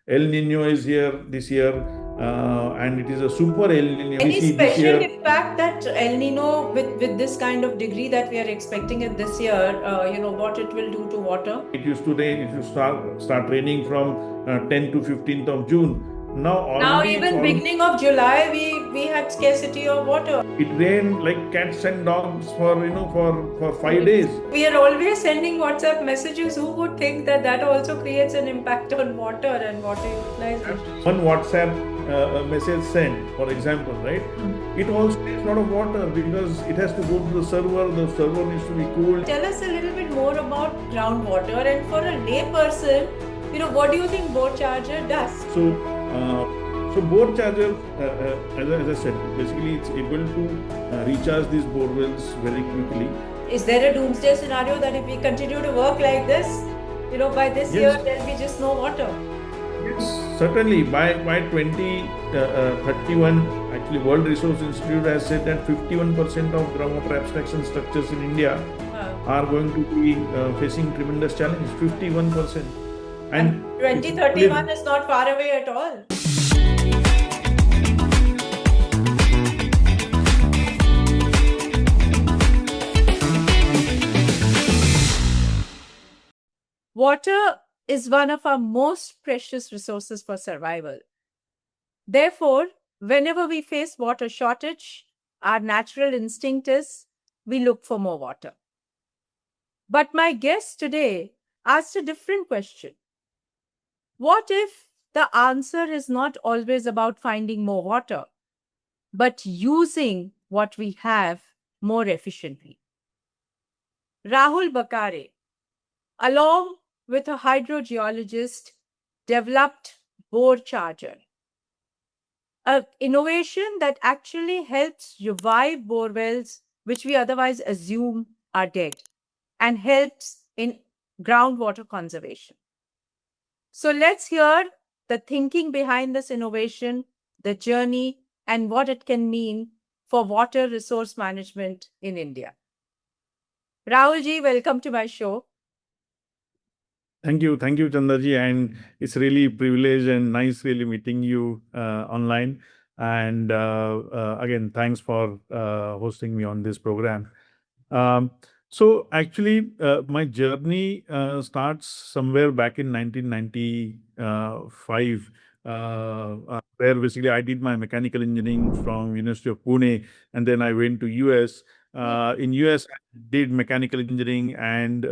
El Nino is here this year, and it is a super El Nino. We Any see this special year. impact that El Nino, with this kind of degree that we are expecting it this year, what it will do to water? It used to rain. It used to start raining from 10th to 15th of June. Now Now, already it's even all. beginning of July, we had scarcity of water. It rained like cats and dogs for 5 days. We are always sending WhatsApp messages. Who would think that that also creates an impact on water and water utilization? One WhatsApp message sent, for example, right? It also takes a lot of water because it has to go to the server. The server needs to be cooled. Tell us a little bit more about groundwater, and for a lay person, what do you think BoreCharger does? So BoreCharger, as I said, basically it's able to recharge these borewells very quickly. Is there a doomsday scenario that if we continue to work like this, by this year there'll be just no water? Yes, certainly. By 2031, actually, World Resource Institute has said that 51% of groundwater abstraction structures in India are going to be facing tremendous challenge. 51%. And 2031 is not far away at all. Water is one of our most precious resources for survival. Therefore, whenever we face water shortage, our natural instinct is we look for more water. But my guest today asked a different question. What if the answer is not always about finding more water, but using what we have more efficiently? Rahul Bakare, along with a hydrogeologist, developed BoreCharger, an innovation that actually helps revive borewells, which we otherwise assume are dead, and helps in groundwater conservation. So let's hear the thinking behind this innovation, the journey, and what it can mean for water resource management in India. Rahul ji, welcome to my show. Thank you, Chanda ji, and it's really a privilege and nice really meeting you online. And again, thanks for hosting me on this program. So actually, my journey starts somewhere back in 1995, where basically I did my mechanical engineering from University of Pune, and then I went to US. In US, I did mechanical engineering and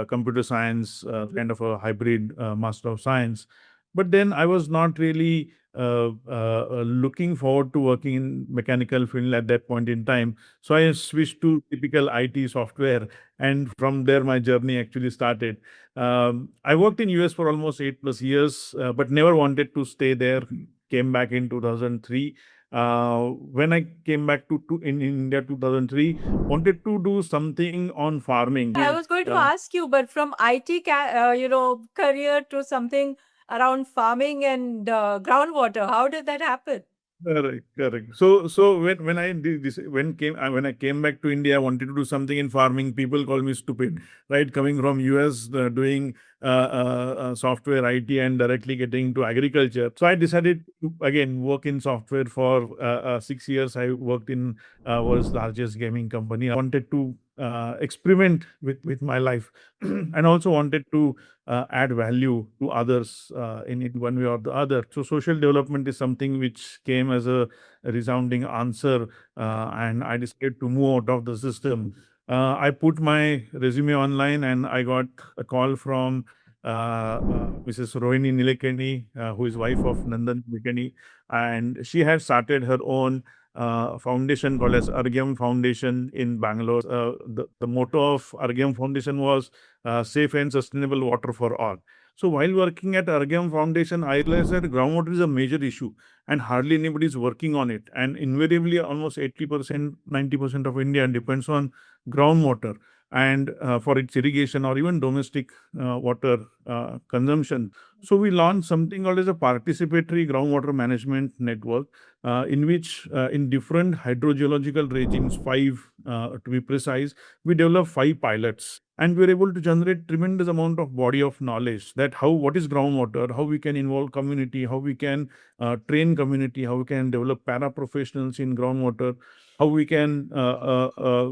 computer science, kind of a hybrid Master of Science. But then I was not really looking forward to working in mechanical field at that point in time. So I switched to typical IT software, and from there my journey actually started. I worked in US for almost 8+ years, but never wanted to stay there. Came back in 2003. When I came back to in India 2003, wanted to do something on farming. I was going to ask you, but from IT, career to something around farming and groundwater, how did that happen? Correct. So when I did this, when I came back to India, I wanted to do something in farming. People call me stupid, right? Coming from US, doing software, IT, and directly getting into agriculture. So I decided to again work in software for 6 years. I worked in world's largest gaming company. I wanted to experiment with my life, and also wanted to add value to others in it one way or the other. So social development is something which came as a resounding answer, and I decided to move out of the system. I put my resume online, and I got a call from Mrs. Rohini Nilekani, who is wife of Nandan Nilekani, and she had started her own foundation called as Argyam Foundation in Bangalore. The motto of Argyam Foundation was safe and sustainable water for all. So while working at Argyam Foundation, I realized that groundwater is a major issue and hardly anybody is working on it. And invariably, almost 80%, 90% of India depends on groundwater and for its irrigation or even domestic water consumption. So we launched something called as a participatory groundwater management network, in which in different hydrogeological regimes, five to be precise, we developed 5 pilots. and we were able to generate tremendous amount of body of knowledge that what is groundwater, how we can involve community, how we can train community, how we can develop para professionals in groundwater, how we can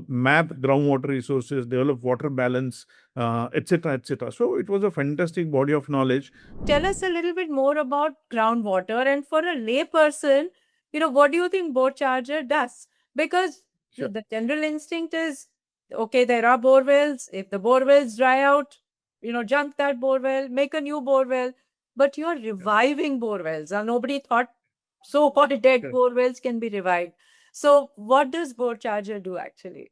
map groundwater resources, develop water balance, etc., etc. So it was a fantastic body of knowledge. Tell us a little bit more about groundwater, and for a layperson, what do you think BoreCharger does? Because Sure. the general instinct is, okay, there are borewells. If the borewells dry out, junk that borewell, make a new borewell. But you're reviving borewells. Nobody thought so-called dead Correct. borewells can be revived. So what does BoreCharger do actually?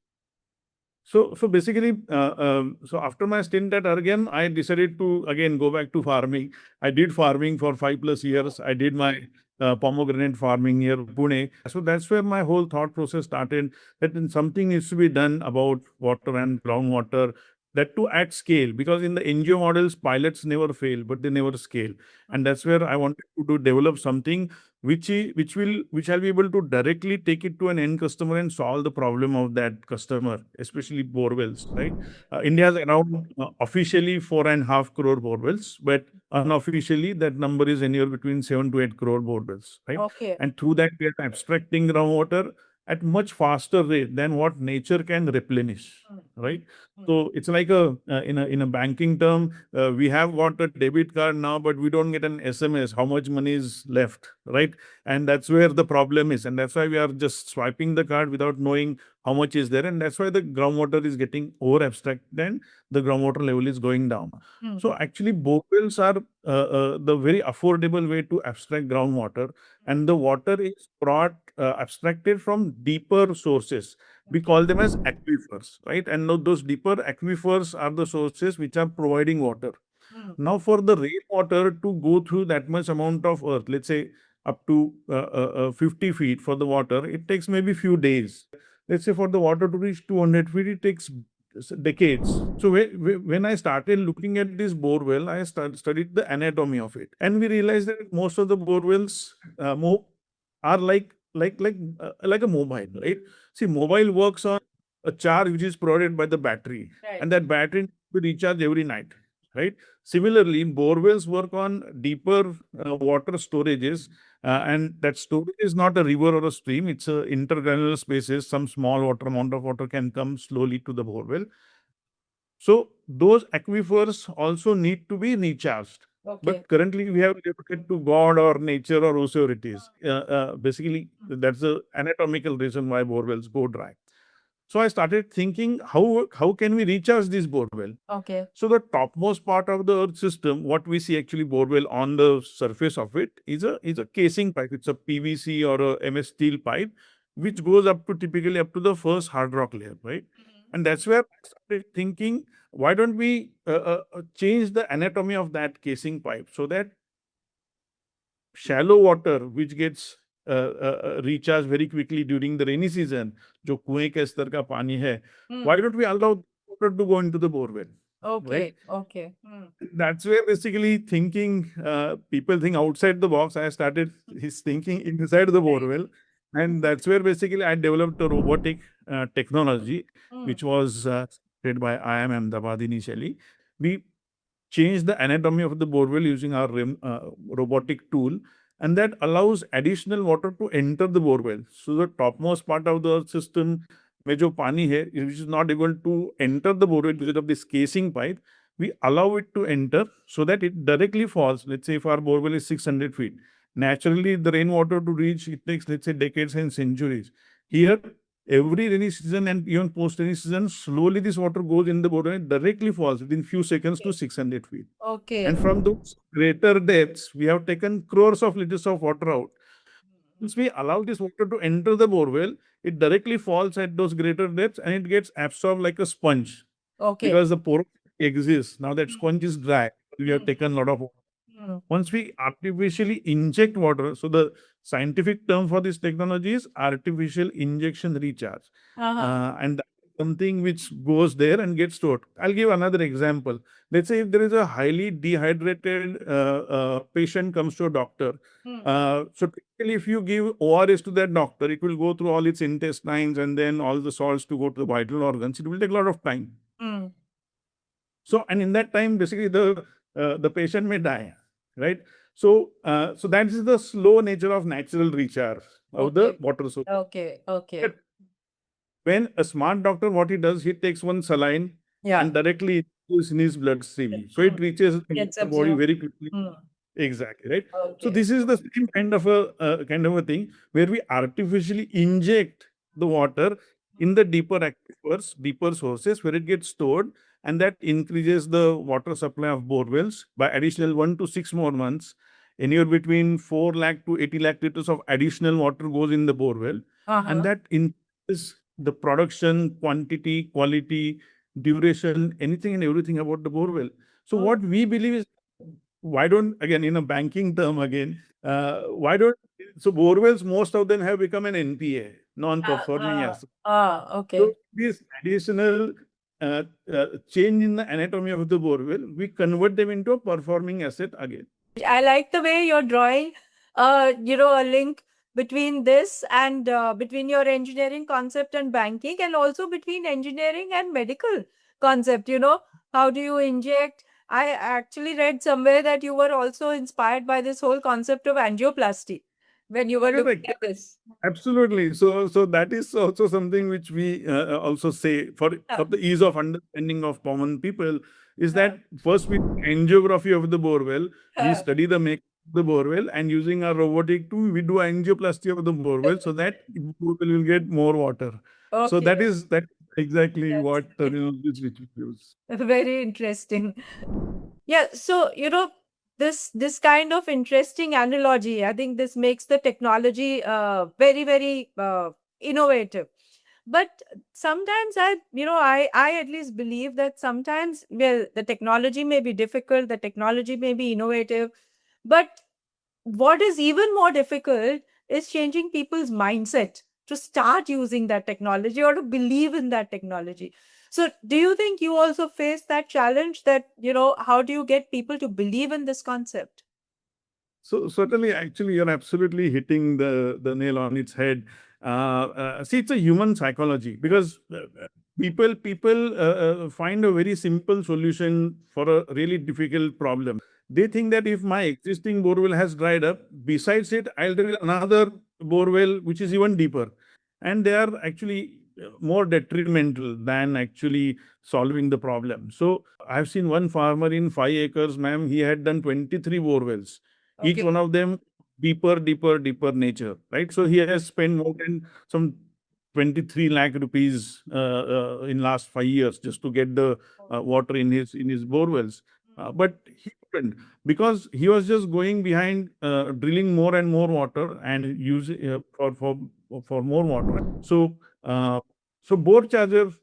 So basically, so after my stint at Argan, I decided to again go back to farming. I did farming for 5+ years. I did my pomegranate farming near Pune. So that's where my whole thought process started. That then something needs to be done about water and groundwater. That too at scale, because in the NGO models, pilots never fail, but they never scale. And that's where I wanted to develop something which I'll be able to directly take it to an end customer and solve the problem of that customer, especially borewells, right? India has around officially 4.5 crore borewells, but unofficially that number is anywhere between 7 to 8 crore borewells, right? Okay. And through that we are abstracting groundwater at much faster rate than what nature can replenish, right? So it's like in a banking term, we have got a debit card now, but we don't get an SMS how much money is left, right? And that's where the problem is, and that's why we are just swiping the card without knowing how much is there, and that's why the groundwater is getting over abstracted and the groundwater level is going down. So actually, borewells are the very affordable way to abstract groundwater, and the water is brought abstracted from deeper sources. We call them as aquifers, right? And now those deeper aquifers are the sources which are providing water. Now, for the rainwater to go through that much amount of earth, let's say up to 50 feet for the water, it takes maybe few days. Let's say for the water to reach 200 feet, it takes decades. So when I started looking at this borewell, I studied the anatomy of it, and we realized that most of the borewells are like a mobile, right? See, mobile works on a charge which is provided by the battery, Right. and that battery will recharge every night, right? Similarly, borewells work on deeper water storages, and that storage is not a river or a stream; it's a intergranular spaces. Some small water amount of water can come slowly to the borewell. So those aquifers also need to be recharged. Okay. But currently, we have limited to God or nature or whosoever it is. Basically, that's the anatomical reason why borewells go dry. So I started thinking, how can we recharge this borewell? Okay. So the topmost part of the earth system, what we see actually borewell on the surface of it is a casing pipe. It's a PVC or a MS steel pipe, which goes up to typically up to the first hard rock layer, right? And that's where I started thinking, why don't we change the anatomy of that casing pipe so that shallow water which gets recharged very quickly during the rainy season, जो कुएं के स्तर का पानी है, why don't we allow water to go into the borewell? Okay. Right? Okay. That's where basically thinking, people think outside the box. I started his thinking inside the borewell, and that's where basically I developed a robotic technology, which was created by IIM Ahmedabad initially. We changed the anatomy of the borewell using our robotic tool, and that allows additional water to enter the borewell. So the topmost part of the system, में जो पानी है, which is not able to enter the borewell because of this casing pipe, we allow it to enter so that it directly falls. Let's say if our borewell is 600 feet, naturally the rainwater to reach, it takes, let's say, decades and centuries. Here, every rainy season and even post rainy season, slowly this water goes in the borewell and directly falls within few seconds to 600 feet. Okay. And from those greater depths, we have taken crores of liters of water out. Once we allow this water to enter the borewell, it directly falls at those greater depths and it gets absorbed like a sponge. Okay. Because the porosity exists. Now that sponge is dry. We have taken a lot of water. Once we artificially inject water, so the scientific term for this technology is artificial injection recharge. And that's something which goes there and gets stored. I'll give another example. Let's say if there is a highly dehydrated patient comes to a doctor. So typically if you give ORS to that doctor, it will go through all its intestines and then all the salts to go to the vital organs. It will take a lot of time. So, and in that time, basically the patient may die, right? So that is the slow nature of natural recharge of the Okay. water source. Okay. Okay. But when a smart doctor, what he does, he takes one saline Yeah. and directly puts in his bloodstream, so it reaches Gets the body absorbed. very quickly. Hmm. Exactly, right. So Okay. this is the same kind of a thing where we artificially inject the water in the deeper aquifers, deeper sources where it gets stored, and that increases the water supply of bore wells by additional 1 to 6 more months. Anywhere between 4 lakh to 80 lakh liters of additional water goes in the bore well, and Uh-huh. that increases the production, quantity, quality, duration, anything and everything about the bore well. So Oh. what we believe is, why don't, again in a banking term again, why don't, so borewells, most of them have become an NPA, non-performing asset. Okay. So this additional uh, change in the anatomy of the borewell, we convert them into a performing asset again. I like the way you're drawing, a link between this and between your engineering concept and banking, and also between engineering and medical concept. How do you inject? I actually read somewhere that you were also inspired by this whole concept of angioplasty when you were looking Correct. at this. Absolutely. So that is also something which we also say Yeah. for the ease of understanding of common people, is Yeah. that first we do angiography of the borewell, we Yeah. study the make of the borewell, and using our robotic tool, we do angioplasty of the borewell so that borewell will get more water. So Okay. that exactly That's what this which we use. very interesting. Yeah, so this kind of interesting analogy, I think this makes the technology very, very innovative. But sometimes I at least believe that sometimes, well, the technology may be difficult, the technology may be innovative, but what is even more difficult is changing people's mindset to start using that technology or to believe in that technology. So, do you think you also face that challenge, that, how do you get people to believe in this concept? So certainly, actually, you're absolutely hitting the nail on its head. See, it's a human psychology, because people find a very simple solution for a really difficult problem. They think that if my existing borewell has dried up, besides it, I'll drill another borewell which is even deeper, and they are actually more detrimental than actually solving the problem. So I've seen one farmer in 5 acres, ma'am. He had done 23 borewells, each Okay. one of them deeper nature, right? So he has spent more than some 23 lakh rupees in last 5 years just to get the water in his borewells. But he couldn't, because he was just going behind drilling more and more water and using for more water. So so BoreCharger,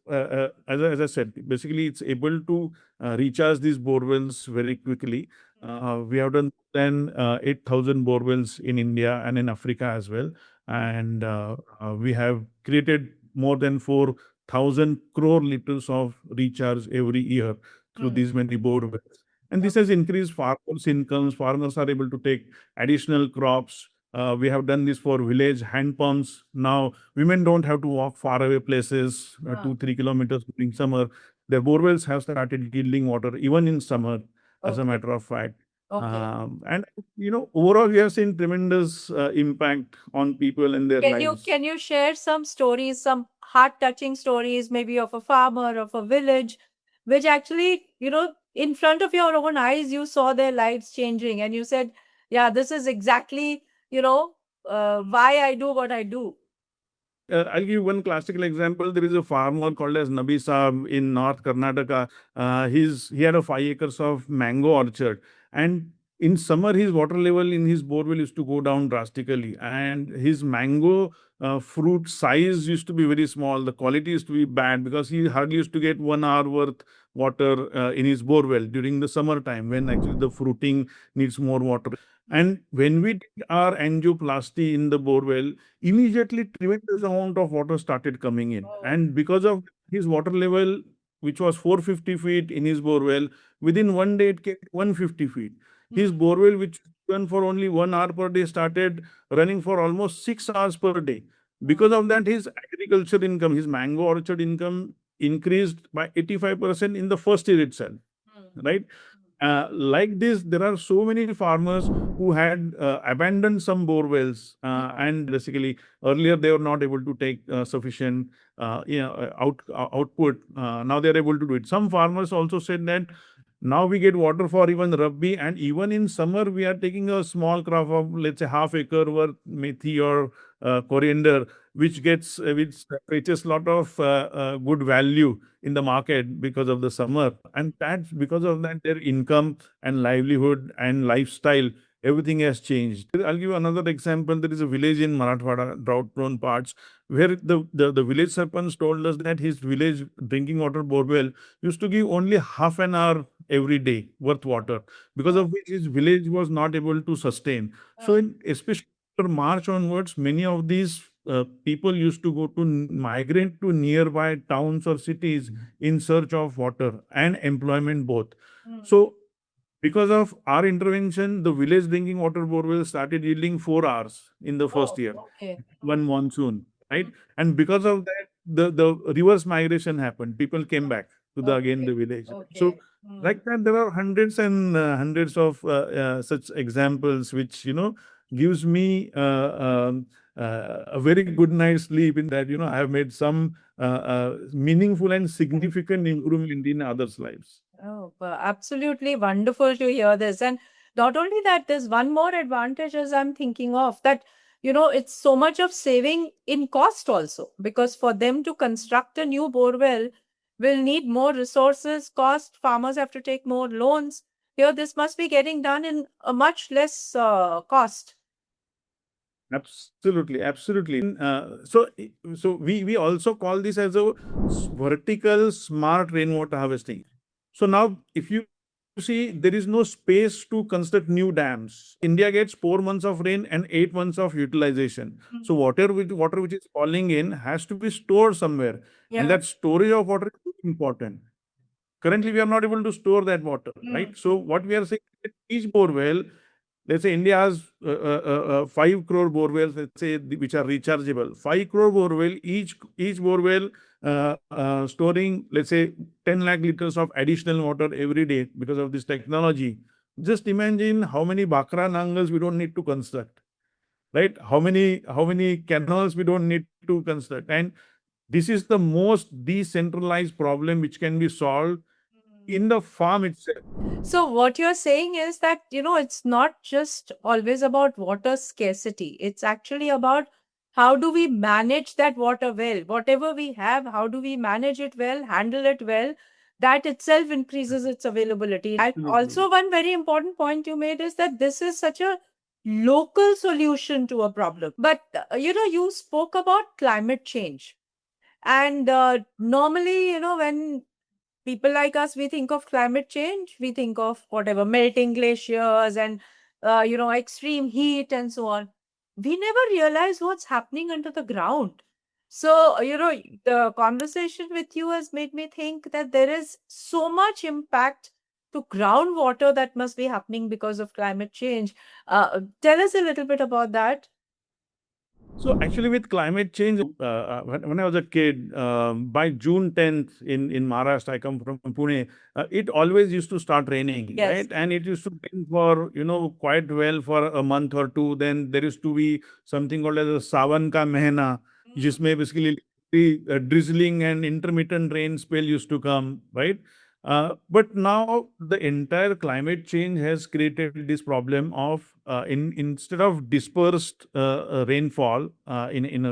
as I said, basically it's able to recharge these borewells very quickly. We have done then 8,000 borewells in India and in Africa as well. And we have created more than 4,000 crore liters of recharge every year through Hmm. these many borewells. And this has increased farmers' incomes. Farmers are able to take additional crops. We have done this for village hand pumps. Now, women don't have to walk far away places, Ah, 2-3 kilometers during summer. Their borewells have started yielding water even in summer, as a okay. matter of fact. Okay. And overall, we have seen tremendous impact on people and their Can you lives. can you share some stories, some heart-touching stories, maybe of a farmer, of a village, which actually, in front of your own eyes, you saw their lives changing, and you said, "Yeah, this is exactly, why I do what I do." I'll give you one classical example. There is a farmer called as Nabi Saab in North Karnataka. He had a 5 acres of mango orchard, and in summer his water level in his borewell used to go down drastically, and his mango fruit size used to be very small. The quality used to be bad because he hardly used to get 1 hour worth water in his borewell during the summer time, when actually the fruiting needs more water. And when we did our angioplasty in the borewell, immediately tremendous amount of water started coming in. Oh. And because of his water level, which was 450 feet in his borewell, within one day it came to 150 feet. His Hmm. borewell, which ran for only 1 hour per day, started running for almost 6 hours per day. Hmm. Because of that, his agriculture income, his mango orchard income increased by 85% in the first year itself. right? Like this, there are so many farmers who had abandoned some bore wells, and basically earlier they were not able to take sufficient output. Now they are able to do it. Some farmers also said that now we get water for even Rabbi, and even in summer we are taking a small crop of, let's say, half acre worth methi or coriander, which fetches lot of good value in the market because of the summer, and that's because of that their income and livelihood and lifestyle, everything has changed. I'll give you another example. There is a village in Marathwada, drought prone parts, where the village sarpanch told us that his village drinking water borewell used to give only half an hour every day worth water, because of which his village was not able to sustain. So in especially after March onwards, many of these people used to go to migrate to nearby towns or cities in search of water and employment both. So because of our intervention, the village drinking water borewell started yielding 4 hours in the first year, Okay. one monsoon, right? And because of that, the reverse migration happened. People came back to the again the village. So like that, there are hundreds and hundreds of such examples, which gives me a very good night's sleep, in that I have made some meaningful and significant improvement in others' lives. Oh, absolutely wonderful to hear this. And not only that, there's one more advantage as I'm thinking of that, it's so much of saving in cost also, because for them to construct a new borewell will need more resources, cost, farmers have to take more loans. Here, this must be getting done in a much less cost. Absolutely, absolutely. So we also call this as a vertical smart rainwater harvesting. So now, if you see, there is no space to construct new dams. India gets 4 months of rain and 8 months of utilization. So water which is falling in has to be stored somewhere, and that storage of water is important. Currently, we are not able to store that water, right? So what we are saying, that each borewell, let's say India has 5 crore borewells, let's say, which are rechargeable. 5 crore borewell, each borewell storing, let's say, 10 lakh liters of additional water every day because of this technology. Just imagine how many Bakra Nangals we don't need to construct, right? How many canals we don't need to construct. And this is the most decentralized problem which can be solved in the farm itself. So, what you're saying is that, it's not just always about water scarcity. It's actually about how do we manage that water well? Whatever we have, how do we manage it well, handle it well? That itself increases its availability. And also, one very important point you made is that this is such a local solution to a problem. But, you spoke about climate change. And normally, when people like us, we think of climate change, we think of whatever, melting glaciers and, extreme heat and so on. We never realize what's happening under the ground. So, the conversation with you has made me think that there is so much impact to groundwater that must be happening because of climate change. Tell us a little bit about that. So actually, with climate change, when I was a kid, by June 10th in Maharashtra, I come from Pune, it always used to start raining, Yes. right? And it used to rain for, quite well for a month or two. Then there used to be something called as a Sawan ka Mehna, जिसमें basically the drizzling and intermittent rain spell used to come, right? But now the entire climate change has created this problem of instead of dispersed rainfall in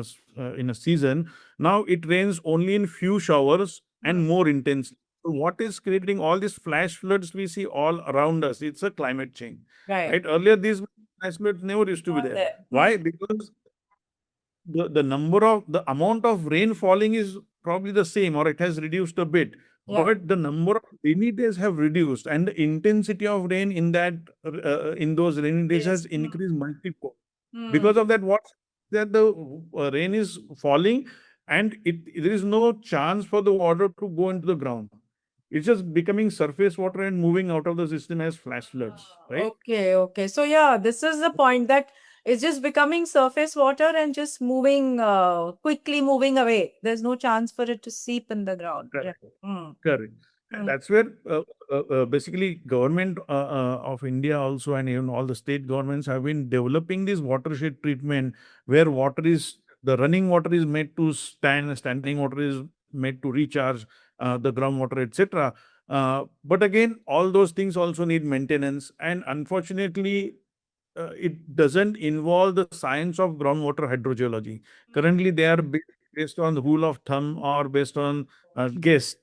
a season, now it rains only in few showers and more intensely. So what is creating all these flash floods we see all around us? It's a climate change, right? Earlier, these flash floods never used to be there. Why? Because the amount of rain falling is probably the same, or it has reduced a bit. But the number of rainy days have reduced, and the intensity of rain in those rainy days has increased multiple. Because of that, the rain is falling, and there is no chance for the water to go into the ground. It's just becoming surface water and moving out of the system as flash floods, right? Okay. So, yeah, this is the point, that it's just becoming surface water and just moving, quickly moving away. There's no chance for it to seep in the ground. Correct. Mm. Correct. And that's where basically government of India also, and even all the state governments have been developing this watershed treatment where water is the running water is made to stand, standing water is made to recharge the groundwater, etc. But again, all those things also need maintenance, and unfortunately, it doesn't involve the science of groundwater hydrogeology. Currently, they are based on the rule of thumb or based on guesses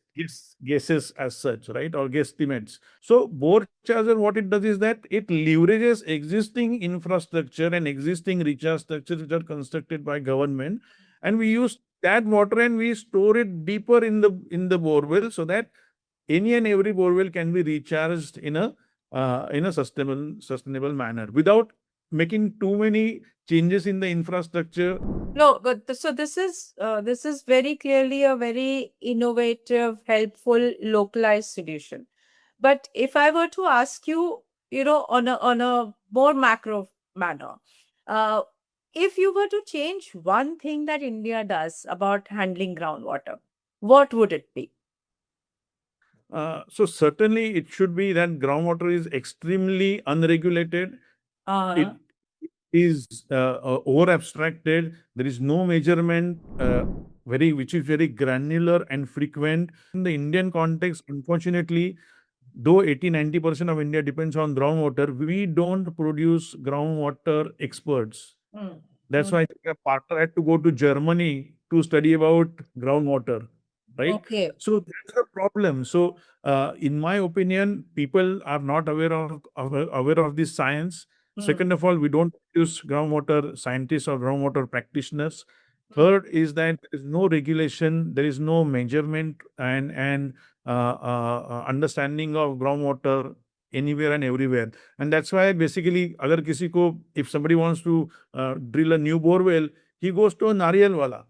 as such, right? Or guesstimates. So, BoreCharger, what it does is that it leverages existing infrastructure and existing recharge structures which are constructed by government, and we use that water and we store it deeper in the borewell so that any and every borewell can be recharged in a sustainable manner without making too many changes in the infrastructure. No, but so this is very clearly a very innovative, helpful, localized solution. But if I were to ask you, on a more macro manner, uh, if you were to change one thing that India does about handling groundwater, what would it be? So certainly it should be that groundwater is extremely unregulated. It Uh, is over abstracted. There is no measurement, which is very granular and frequent. In the Indian context, unfortunately, though 80-90% of India depends on groundwater, we don't produce groundwater experts. mm, That's why a partner had to go to Germany to study about groundwater, right? okay. So that's the problem. So, in my opinion, people are not aware of this science. Second of all, we don't use groundwater scientists or groundwater practitioners. Third is that there is no regulation, there is no measurement and understanding of groundwater anywhere and everywhere. And that's why basically, agar kisi ko, if somebody wants to drill a new borewell, he goes to a nariyal wala.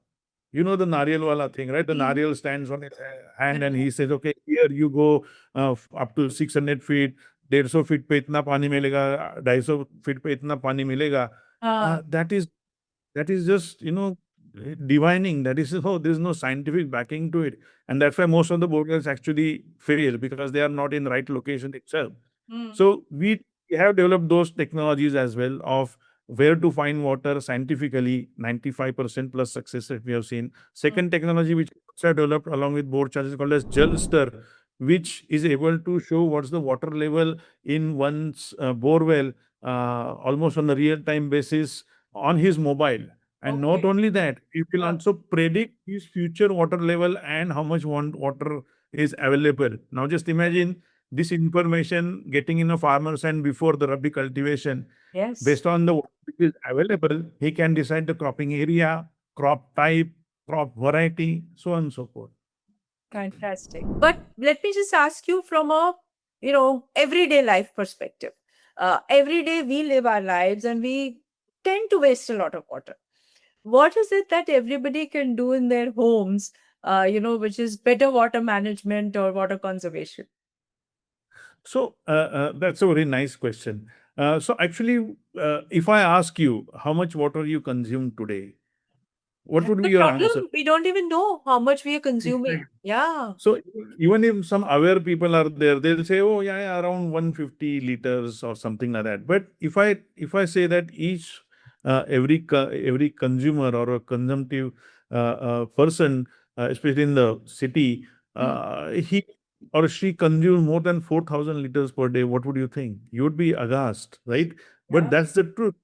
You know the nariyal wala thing, right? The nariyal stands on his hand and he says, okay, here you go up to 600 feet, 150 feet पे इतना पानी मिलेगा, 250 feet पे इतना पानी मिलेगा. Uh, That is just, divining. That is, oh, there's no scientific backing to it. And that's why most of the borewells actually fail because they are not in right location itself. So we have developed those technologies as well of where to find water scientifically, 95% plus success that we have seen. Second technology which we have developed along with BoreCharger is called as Jalster, which is able to show what's the water level in one's borewell almost on a real-time basis on his mobile. And not only that, it will also predict his future water level and how much water is available. Now, just imagine this information getting in a farmer's hand before the Rabi cultivation. yes. Based on the water which is available, he can decide the cropping area, crop type, crop variety, so on and so forth. Fantastic. But let me just ask you from a, everyday life perspective. Every day we live our lives and we tend to waste a lot of water. What is it that everybody can do in their homes, which is better water management or water conservation? So that's a very nice question. So actually, if I ask you how much water you consume today, what That's would the be your problem. answer? We don't even know how much we are consuming. Exactly. Yeah. So even if some aware people are there, they'll say, "Oh, yeah, yeah, around 150 liters or something like that." But if I say that every consumer or a consumptive person, especially in the city, he or she consumes more than 4,000 liters per day, what would you think? You would be aghast, right? But that's the truth.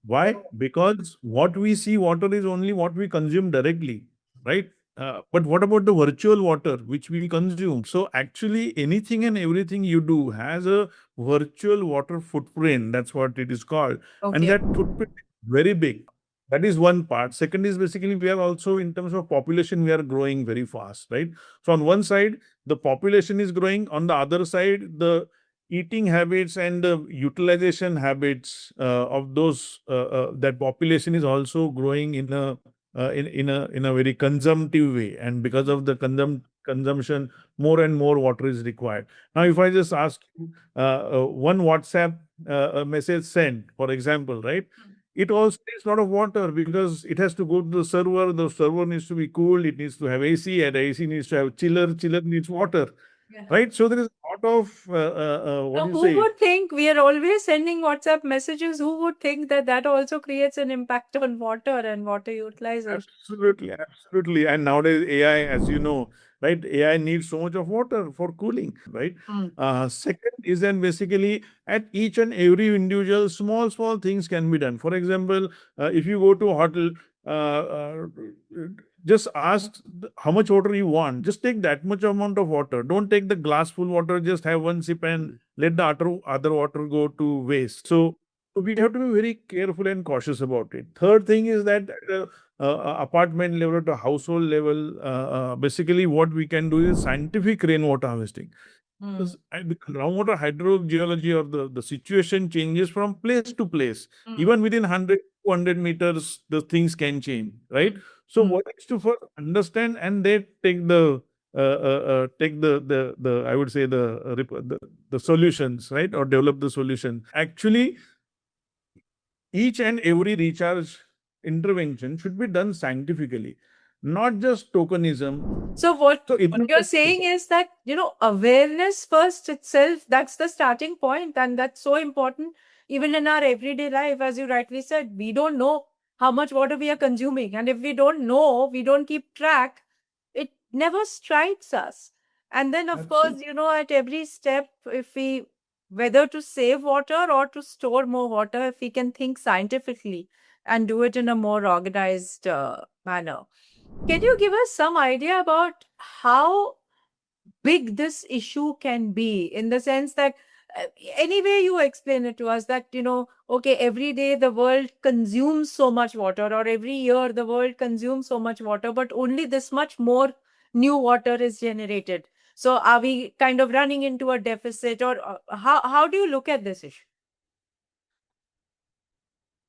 Why? Because what we see water is only what we consume directly, right? But what about the virtual water which we consume? So actually, anything and everything you do has a virtual water footprint. That's what it is called, and Okay. that footprint is very big. That is one part. Second is basically we are also in terms of population we are growing very fast, right? So on one side the population is growing. On the other side the eating habits and the utilization habits of those that population is also growing in a very consumptive way, and because of the consumption, more and more water is required. Now, if I just ask you one WhatsApp message sent, for example, right? It also takes a lot of water because it has to go to the server. The server needs to be cooled. It needs to have AC, and AC needs to have chiller. Chiller needs water. Yeah. right? So there is a lot of what Now, do you who say? would think we are always sending WhatsApp messages? Who would think that that also creates an impact on water and water utilization? Absolutely, absolutely. And nowadays, AI, as you know, right? AI needs so much of water for cooling, right? Mm. Second is then basically at each and every individual, small things can be done. For example, if you go to a hotel, just ask how much water you want. Just take that much amount of water. Don't take the glass full water. Just have one sip and let the other water go to waste. So we have to be very careful and cautious about it. Third thing is that apartment level, at a household level, basically what we can do is scientific rainwater harvesting. Mm. Because the groundwater hydrogeology or the situation changes from place to place. Mm. Even within 100, 200 meters, the things can change, right? So Mm. what is to first understand and they take the I would say the solutions, right, or develop the solution. Actually, each and every recharge intervention should be done scientifically, not just tokenism. So what So it what you're saying is that, awareness first itself, that's the starting point, and that's so important even in our everyday life. As you rightly said, we don't know how much water we are consuming, and if we don't know, we don't keep track, it never strikes us. And then, of course, absolutely. at every step, if we, whether to save water or to store more water, if we can think scientifically and do it in a more organized manner. Can you give us some idea about how big this issue can be, in the sense that, uh, any way you explain it to us, that, okay, every day the world consumes so much water, or every year the world consumes so much water, but only this much more new water is generated. So are we kind of running into a deficit, or how do you look at this issue?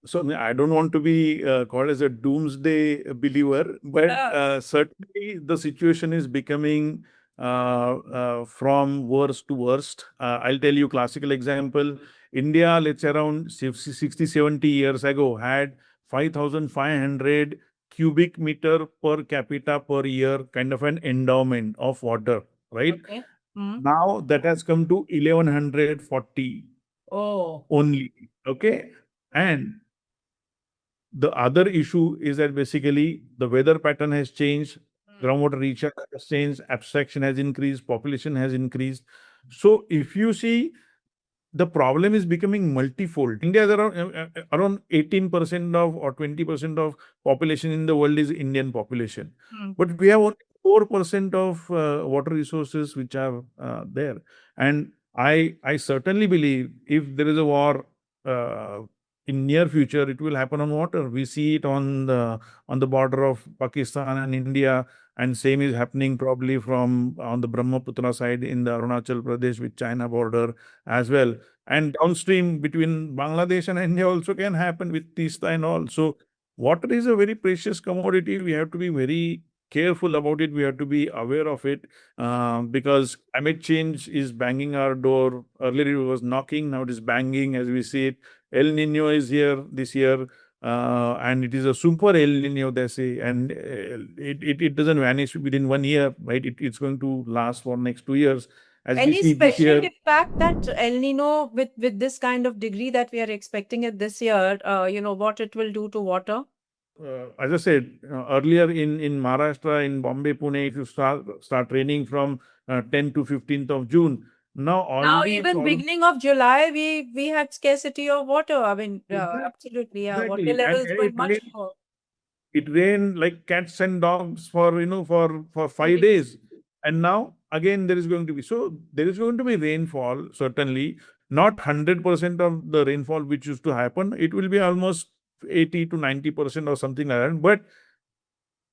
So I don't want to be called as a doomsday believer, but Uh, certainly the situation is becoming from worst to worst. I'll tell you classical example. India, let's say around 60, 70 years ago, had 5,500 cubic meter per capita per year kind of an endowment of water, right? okay. Mm. Now that has come to 1,140 Oh. only, okay? And the other issue is that basically the weather pattern has changed, Mm. groundwater recharge has changed, abstraction has increased, population has increased. So if you see, the problem is becoming multifold. India is around 18% of or 20% of population in the world is Indian population, Mm. but we have only 4% of water resources which are there. And I certainly believe if there is a war uh, in near future, it will happen on water. We see it on the border of Pakistan and India, and same is happening probably from on the Brahmaputra side in the Arunachal Pradesh with China border as well. And downstream between Bangladesh and India also can happen with Tista and all. So water is a very precious commodity. We have to be very careful about it. We have to be aware of it because climate change is banging our door. Earlier it was knocking, now it is banging as we see it. El Nino is here this year. And it is a super El Nino, they say, and it doesn't vanish within 1 year, right? It's going to last for next 2 years. As we Any see this special year, impact that El Nino, with this kind of degree that we are expecting it this year, what it will do to water? as I said earlier, in Maharashtra, in Bombay, Pune, if you start raining from 10th to 15th of June, now Now, already it's even all beginning of July, we had scarcity of water. I mean, exactly, absolutely, yeah. Water exactly, and levels going much more. it rained like cats and dogs for for 5 days, Yes. and now again there is going to be, so there is going to be rainfall, certainly not 100% of the rainfall which used to happen. It will be almost 80 to 90% or something like that, but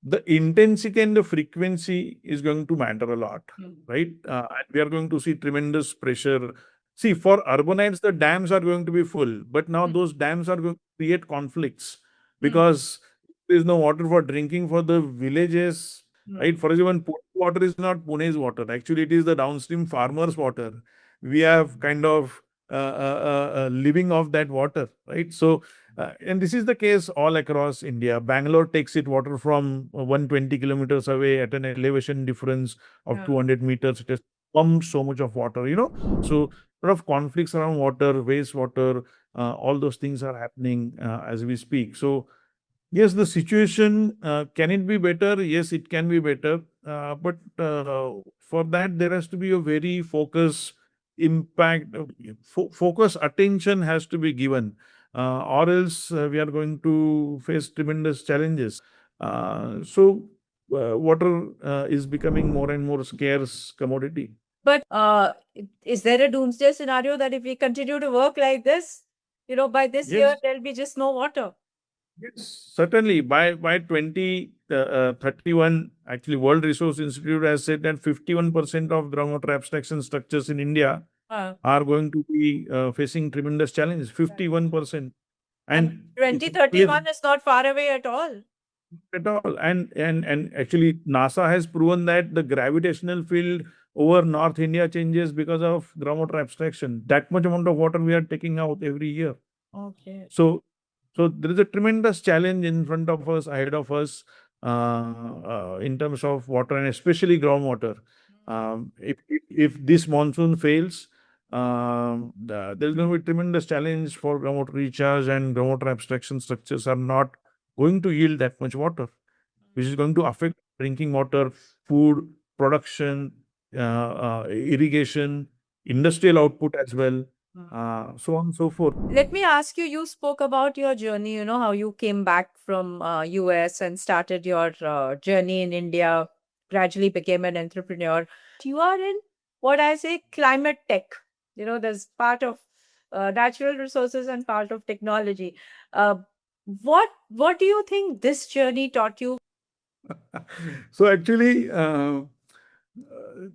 the intensity and the frequency is going to matter a lot, Mm. right? And we are going to see tremendous pressure. See, for urbanites, the dams are going to be full, but now Mm. those dams are going to create conflicts Mm. because there is no water for drinking for the villages, Mm. right? For example, Pune water is not Pune's water. Actually, it is the downstream farmers' water. We have kind of living off that water, right? So and this is the case all across India. Bangalore takes its water from 120 kilometers away at an elevation difference of Yeah. 200 meters. It has pumps so much of water, So a lot of conflicts around water, wastewater, all those things are happening as we speak. So yes, the situation, can it be better? Yes, it can be better. But for that, there has to be a very focus, impact, focus, attention has to be given, or else we are going to face tremendous challenges. So, water is becoming more and more scarce commodity. But is there a doomsday scenario that if we continue to work like this, by this year, Yes. there'll be just no water? Yes, certainly. By 2031, actually, World Resource Institute has said that 51% of groundwater abstraction structures in India are going to be facing tremendous challenges. 51%, and it's 2031 is not far away at all. at all. And actually, NASA has proven that the gravitational field over North India changes because of groundwater abstraction. That much amount of water we are taking out every year. Okay. So there is a tremendous challenge in front of us, ahead of us, in terms of water and especially groundwater. If this monsoon fails, there's going to be tremendous challenge for groundwater recharge, and groundwater abstraction structures are not going to yield that much water, which is going to affect drinking water, food production, irrigation, industrial output as well, so on and so forth. Let me ask you, you spoke about your journey, how you came back from US and started your journey in India, gradually became an entrepreneur. You are in what I say climate tech. There's part of natural resources and part of technology. Uh, what do you think this journey taught you? So actually,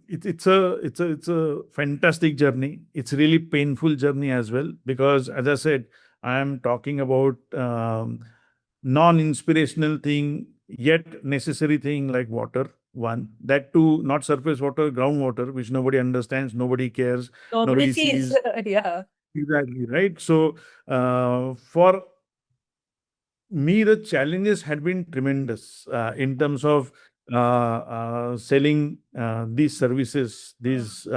it's a fantastic journey. It's really painful journey as well, because as I said, I am talking about non-inspirational thing yet necessary thing like water. One, that too, not surface water, groundwater, which nobody understands, nobody cares, Nobody nobody sees. sees. Yeah. Exactly, right? So for me, the challenges had been tremendous in terms of selling these services, these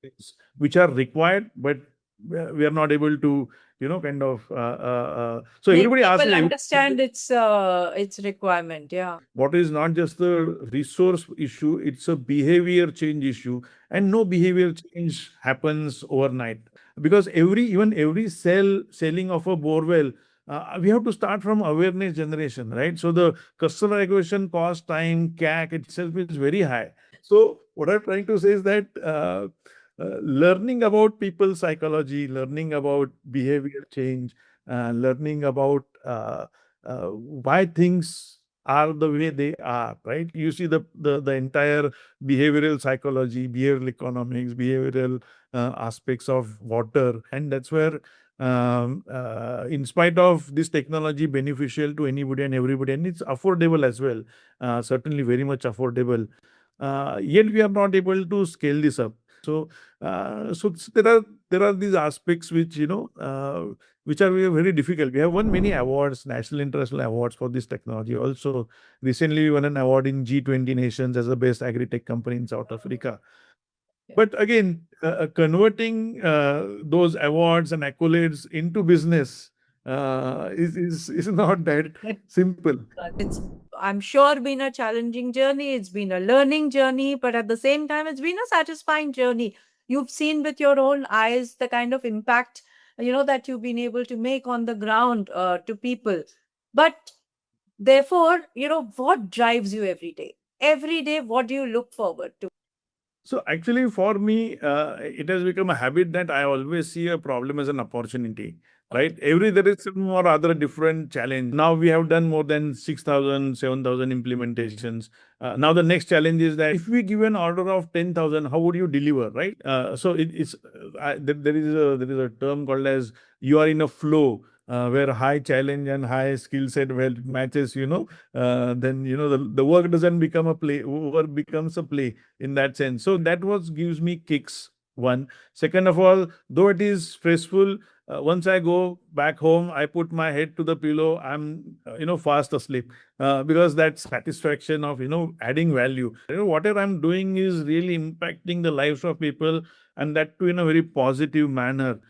things which are required, but we are not able to, kind of. So Make everybody asks people me, understand its requirement. Yeah. what is not just the resource issue, it's a behavior change issue, and no behavior change happens overnight, because every selling of a borewell, we have to start from awareness generation, right? So the customer acquisition cost, time, CAC itself is very high. So what I'm trying to say is that learning about people's psychology, learning about behavior change, learning about why things are the way they are, right? You see the entire behavioral psychology, behavioral economics, behavioral aspects of water, and that's where, in spite of this technology beneficial to anybody and everybody, and it's affordable as well, certainly very much affordable, yet we are not able to scale this up. So there are these aspects which, which are very difficult. We have won many awards, national, international awards for this technology. Also, recently we won an award in G20 nations as the best agri-tech company in South Africa. But again, converting those awards and accolades into business is not that simple. It's, I'm sure, been a challenging journey. It's been a learning journey, but at the same time, it's been a satisfying journey. You've seen with your own eyes the kind of impact, that you've been able to make on the ground to people. But therefore, what drives you every day? Every day, what do you look forward to? So actually, for me, it has become a habit that I always see a problem as an opportunity. Right? There is some or other different challenge. Now we have done more than 6,000, 7,000 implementations. Now the next challenge is that if we give an order of 10,000, how would you deliver? Right? So it's there is a term called as you are in a flow. Where high challenge and high skill set well matches, then the work doesn't become a play. Work becomes a play in that sense. So that was gives me kicks. One. Second of all, though it is stressful, once I go back home, I put my head to the pillow. I'm fast asleep because that satisfaction of adding value. Whatever I'm doing is really impacting the lives of people, and that too in a very positive manner.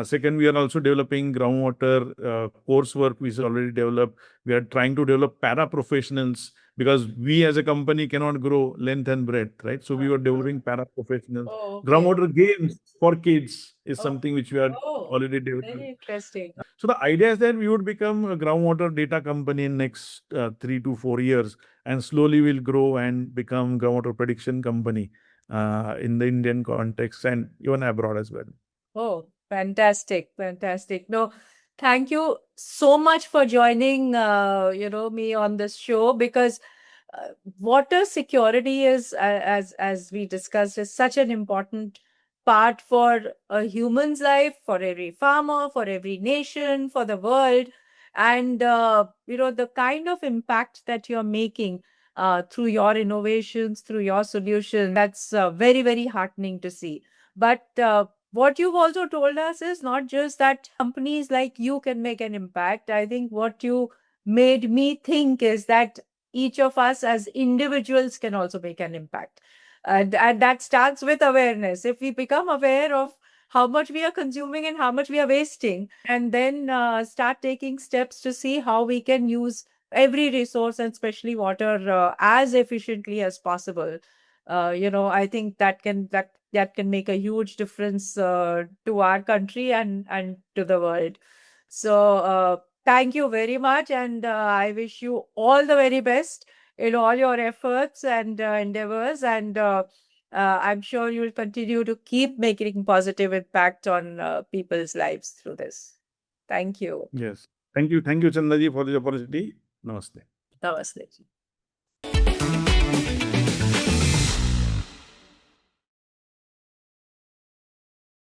Second, we are also developing groundwater coursework, which is already developed. We are trying to develop para professionals because we as a company cannot grow length and breadth, right? So we were developing para professionals. Oh, okay. Groundwater games for kids is Oh, something which we are oh, already developing. very interesting. So the idea is that we would become a groundwater data company in next 3 to 4 years, and slowly we'll grow and become groundwater prediction company in the Indian context and even abroad as well. Oh, fantastic, fantastic. No, thank you so much for joining, me on this show, because water security is, as we discussed, is such an important part for a human's life, for every farmer, for every nation, for the world. And, the kind of impact that you're making through your innovations, through your solutions, that's very, very heartening to see. But what you've also told us is not just that companies like you can make an impact. I think what you made me think is that each of us as individuals can also make an impact. And that starts with awareness. If we become aware of how much we are consuming and how much we are wasting, and then start taking steps to see how we can use every resource, and especially water, as efficiently as possible. I think that can make a huge difference to our country and to the world. So thank you very much, and I wish you all the very best in all your efforts and endeavors. And I'm sure you'll continue to keep making positive impact on people's lives through this. Thank you. Yes. Thank you, Chandaji, for the opportunity. Namaste. Namaste.